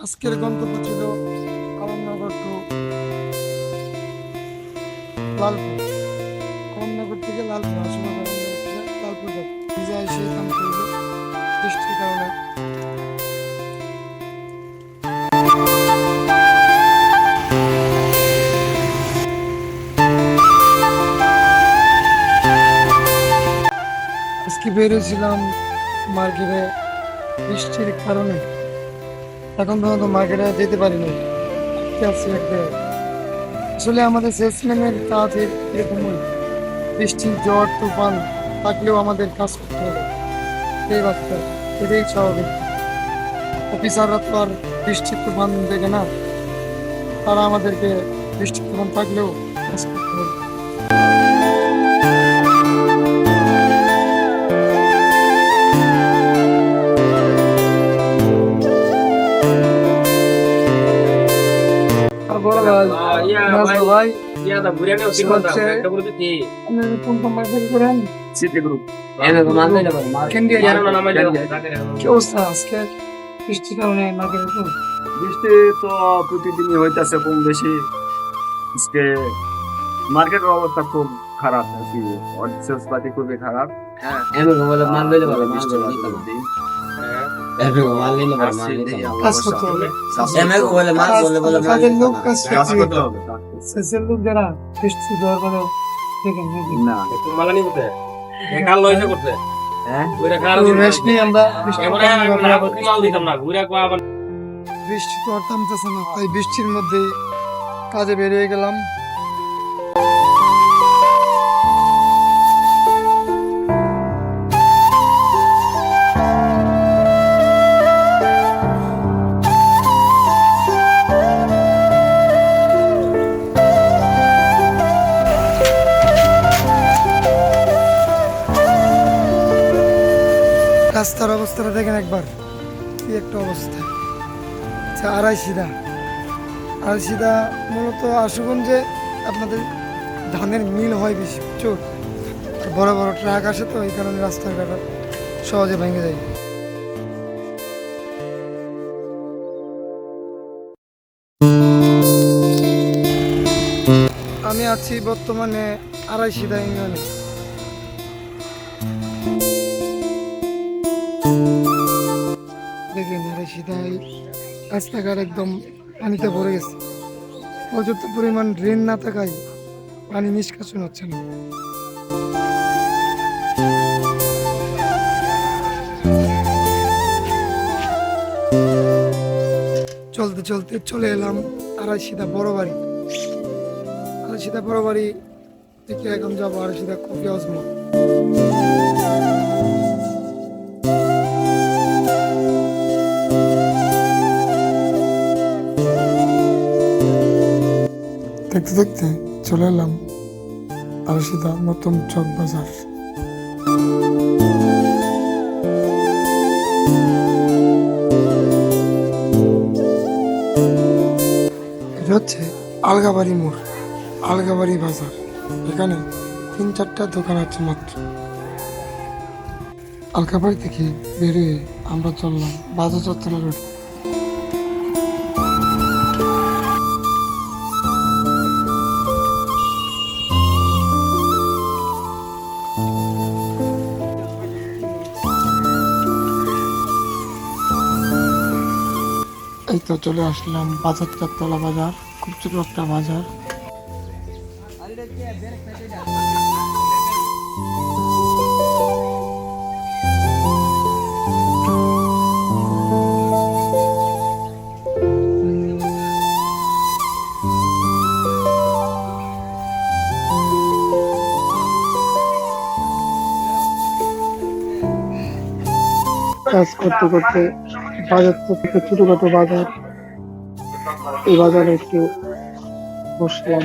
আজকের গন্তব্য ছিল আলমনগর টু লালপুর। আলমনগর থেকে লালপুর আসলে আলমনগর থেকে লালপুর যাব। ভিজা এসে কাম করবে বৃষ্টির কারণে। আজকে বেরিয়েছিলাম মার্কেটে, বৃষ্টির কারণে এখন পর্যন্ত মার্কেটে যেতে পারিনি। আসলে আমাদের সেলসম্যানের কাজ এরকমই, বৃষ্টি ঝড় তুফান থাকলেও আমাদের কাজ করতে হবে, এই বাচ্চা এটাই স্বাভাবিক। অফিসাররা তো আর বৃষ্টি তুফান দেখে না, তারা আমাদেরকে বৃষ্টি তুফান থাকলেও কাজ করতে হবে। ভাই কোন কোম্পানি থেকে করেন? কি অবস্থা আজকে বৃষ্টির কারণে মার্কেটে? বৃষ্টি তো প্রতিদিনই হইতেছে কম বেশি। আজকে মার্কেটের অবস্থা খুব খারাপ আর কি, সেলস পাতি খুবই খারাপ। কাজের লোক সেসের লোক যারা বৃষ্টি দেওয়ার কথা দেখেন না বৃষ্টি তো আর থামতেছে না, তাই বৃষ্টির মধ্যে কাজে বেরিয়ে গেলাম। রাস্তার অবস্থাটা দেখেন একবার, কি একটা অবস্থা। আচ্ছা, আড়াইশিদা মূলত আশুগঞ্জে আপনাদের ধানের মিল হয় বেশি, প্রচুর বড় বড় ট্রাক আসে, তো এই কারণে রাস্তাঘাট সহজে ভেঙে যায়। আমি আছি বর্তমানে আড়াইশিদা ইউনিয়নে। দেখেন আড়াইশিদায় রাস্তাঘাট একদম পানিতে ভরে গেছে। পর্যাপ্ত পরিমাণ ড্রেন না থাকায় পানি নিষ্কাশন হচ্ছে না। চলতে চলতে চলে এলাম আড়াইশিদা বড় বাড়ি। আড়াইশিদা বড় বাড়ি থেকে এখন যাবো আড়াইশিদা কফি হাউস মোড়। দেখতে দেখতে চলে এলাম আড়াইশিদা নতুন চক বাজার। এটা হচ্ছে আলগাবাড়ি মোড়, আলগাবাড়ি বাজার। এখানে 3-4টা দোকান আছে মাত্র। আলগাবাড়ি থেকে বেরিয়ে আমরা চললাম বাজার চত্বরা রোড। এই তো চলে আসলাম বাজার চারতলা বাজার, খুব ছোট একটা বাজার। কাজ করতে করতে বাজার থেকে ছোটখাটো বাজার, এই বাজারে একটু বসলাম।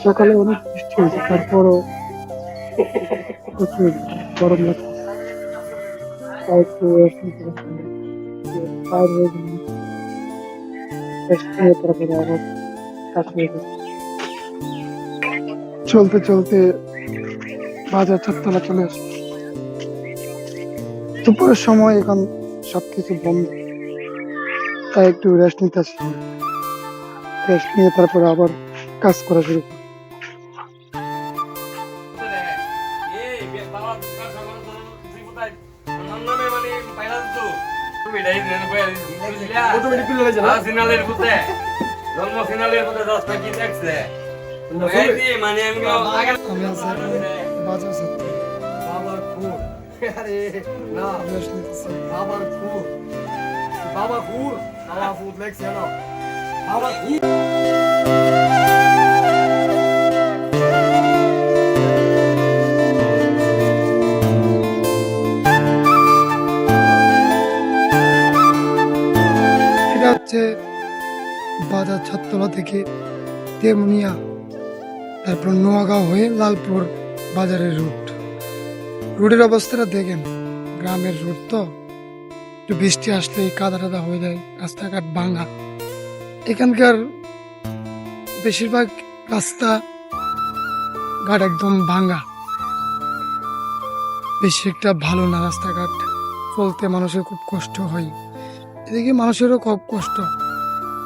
সকালে অনেক বৃষ্টি হয়েছে, তারপরও প্রচুর গরম লাগছে, তাই একটু তারপরে আবার কাজ হয়ে গেছে। চলতে চলতে বাজার চারতলা চলে আসে। দুপুরের সময় এখন সবকিছু বন্ধ, তাই একটু রেস্ট নিতে আসলাম। রেস্ট নিয়ে তারপরে আবার কাজ করা শুরু করব। আমি আছি বাজার ছাত্র, বাবার খুর আরে না রেস্ট নিতেছি। বাবার খুর বাবা খুর বাবা ফুট লেগছে না বাবা খুর এটা হচ্ছে বাজার ছাত্রলা থেকে তেমুনিয়া, তারপর নোয়াগাঁও হয়ে লালপুর বাজারের রুটের অবস্থাটা দেখেন। গ্রামের রুট তো একটু বৃষ্টি আসলে কাদা টাদা হয়ে যায়, রাস্তাঘাট ভাঙা। এখানকার বেশিরভাগ রাস্তা ঘাট একদম ভাঙা, বেশি একটা ভালো না রাস্তাঘাট, চলতে মানুষের খুব কষ্ট হয়। এদিকে মানুষেরও খুব কষ্ট।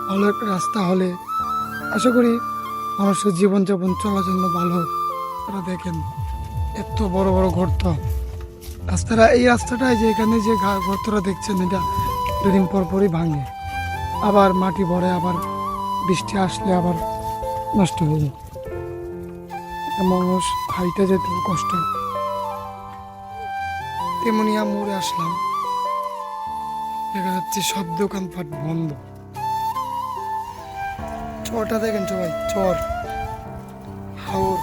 ভালো একটা রাস্তা হলে আশা করি মানুষের জীবনযাপন চলার জন্য ভালো। তারা দেখেন এত বড় বড় গর্ত রাস্তাটা, এই রাস্তাটায় যে এখানে যে গর্তটা দেখছেন এটা দুদিন পর পরই ভাঙে, আবার মাটি ভরে, আবার বৃষ্টি আসলে আবার নষ্ট হয়ে যায়। মানুষ হাইটে যেতে কষ্ট। তেমনিয়া মোড়ে আসলাম, দেখা যাচ্ছে সব দোকানপাট বন্ধ। চরটা দেখেন সবাই, চর হাওর।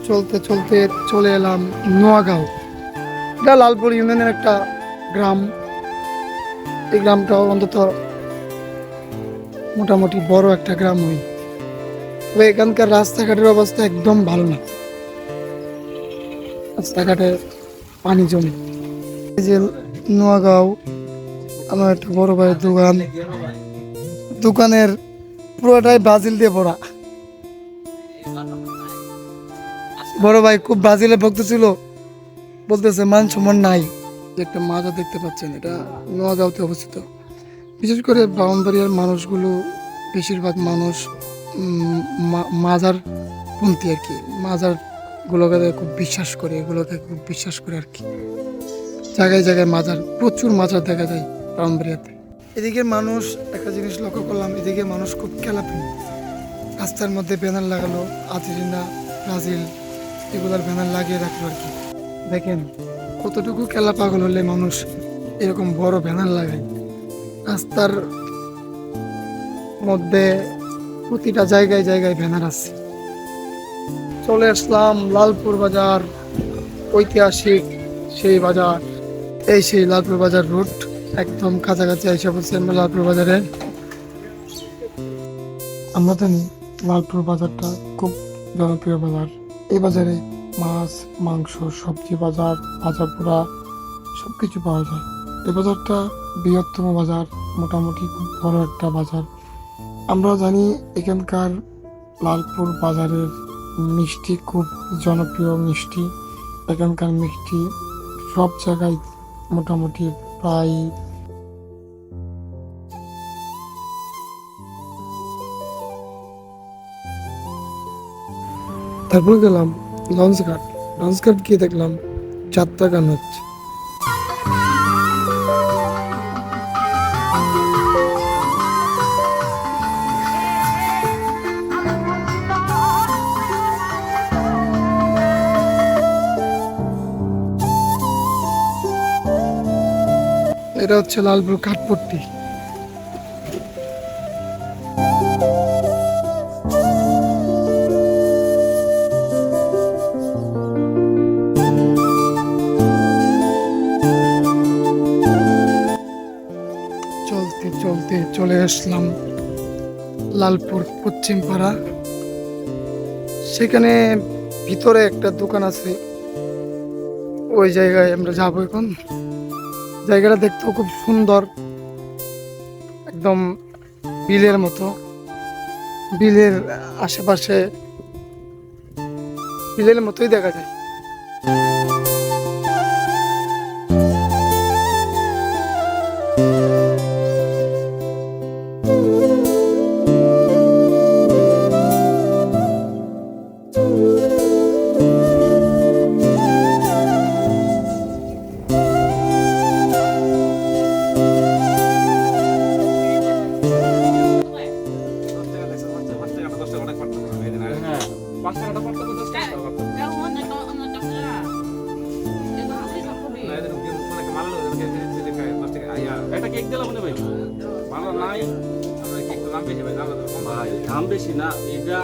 চলতে চলতে চলে এলাম নোয়াগাঁও। এটা লালপুর ইউনিয়নের একটা গ্রাম। এই গ্রামটাও অন্তত মোটামুটি বড় একটা গ্রাম হয়, তবে এখানকার রাস্তাঘাটের অবস্থা একদম ভালো না। রাস্তাঘাটে পানি জমে। এই যে নোয়াগাঁও, আমার একটা বড় ভাইয়ের দোকান, দোকানের পুরোটাই ব্রাজিল দিয়ে ভরা। বড় ভাই খুব ব্রাজিলে ভক্ত ছিল, বলতেছে মান সম্মান নাই। একটা মাজার দেখতে পাচ্ছেন, এটা নোয়াগাঁওতে অবস্থিত। বিশেষ করে ব্রাহ্মণবাড়িয়ার মানুষগুলো, বেশিরভাগ মানুষ মাজার পন্থী আর কি, মাজার গুলোকে খুব বিশ্বাস করে, এগুলোকে খুব বিশ্বাস করে আর কি। জায়গায় জায়গায় মাজার, প্রচুর মাজার দেখা যায় ব্রাহ্মণবাড়িয়াতে। এদিকে মানুষ, একটা জিনিস লক্ষ্য করলাম, এদিকে মানুষ খুব খেলাপি। রাস্তার মধ্যে ব্যানার লাগালো, আর্জেন্টিনা ব্রাজিল এগুলোর ব্যানার লাগিয়ে রাখলো আর কি। দেখেন কতটুকু খেলা পাগল হলে মানুষ এরকম বড় ব্যানার লাগায়। রাস্তার মধ্যে প্রতিটা জায়গায় জায়গায় ব্যানার আছে। চলে আসলাম লালপুর বাজার, ঐতিহাসিক সেই বাজার। এই সেই লালপুর বাজার রুট, একদম কাছাকাছি এসে বলছি আমরা লালপুর বাজারে। আমরা জানি লালপুর বাজারটা খুব জনপ্রিয় বাজার। এই বাজারে মাছ, মাংস, সবজি বাজার, ভাজা পোড়া সবকিছু পাওয়া যায়। এই বাজারটা বৃহত্তম বাজার, মোটামুটি খুব বড় একটা বাজার। আমরা জানি এখানকার লালপুর বাজারের মিষ্টি খুব জনপ্রিয় মিষ্টি। এখানকার মিষ্টি সব জায়গায় মোটামুটি প্রায় তারপর গেলাম লঞ্চঘাট। লঞ্চঘাট গিয়ে দেখলাম যাত্রা গান হচ্ছে। এটা হচ্ছে লালপুর ঘাটপট্টি। চলতে চলতে চলে আসলাম লালপুর পশ্চিম পাড়া। সেখানে ভিতরে একটা দোকান আছে, ওই জায়গায় আমরা যাবো এখন। জায়গাটা দেখতেও খুব সুন্দর, একদম বিলের মতো। বিলের আশেপাশে বিলের মতোই দেখা যায়। এটা কেক দিলাম মনে ভাই ভালো নাই আমরা কেক দাম বেশি ভাই দাম বেশি না এটা